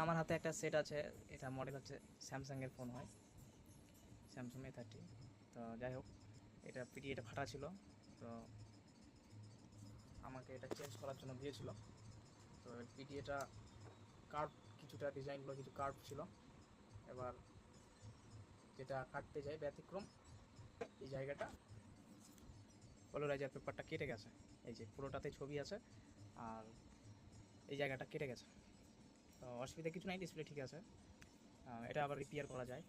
আমার হাতে একটা সেট আছে, এটা মডেল হচ্ছে স্যামসাংয়ের ফোন হয়, স্যামসাং A30। তো যাই হোক, এটা পিটিএটা ফাটা ছিল, তো আমাকে এটা চেঞ্জ করার জন্য দিয়েছিল। তো পিটিএটা কার্ভ, কিছুটা ডিজাইনগুলো কিছু কার্ভ ছিল। এবার যেটা কাটতে যায় ব্যতিক্রম, এই জায়গাটা পোলারাইজার পেপারটা কেটে গেছে। এই যে পুরোটাতে ছবি আছে, আর এই জায়গাটা কেটে গেছে। তো অসুবিধা কিছু নাই, ডিসপ্লে ঠিক আছে। এটা আবার রিপেয়ার করা যায়,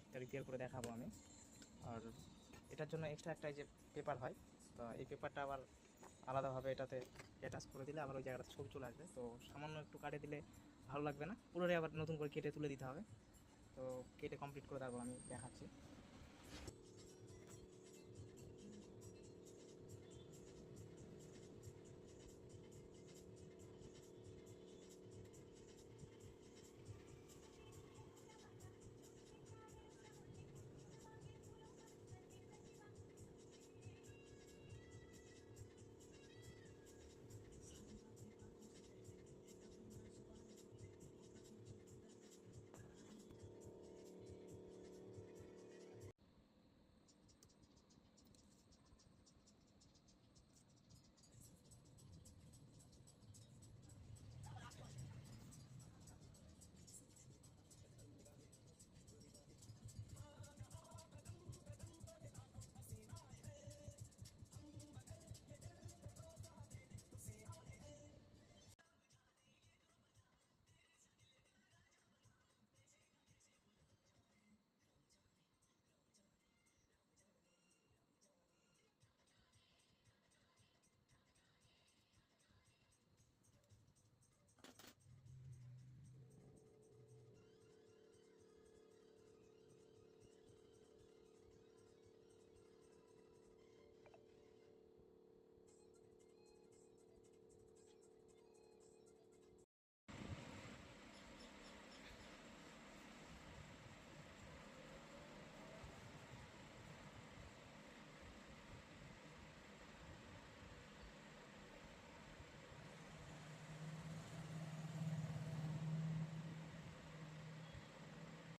এটা রিপেয়ার করে দেখাবো আমি। আর এটার জন্য এক্সট্রা একটা এই যে পেপার হয়, তো এই পেপারটা আবার আলাদাভাবে এটাতে অ্যাটাচ করে দিলে আবার ওই জায়গাটাতে ছবি চলে আসবে। তো সামান্য একটু কাটে দিলে ভালো লাগবে না, পুরোটাই আবার নতুন করে কেটে তুলে দিতে হবে। তো কেটে কমপ্লিট করে তারপর আমি দেখাচ্ছি।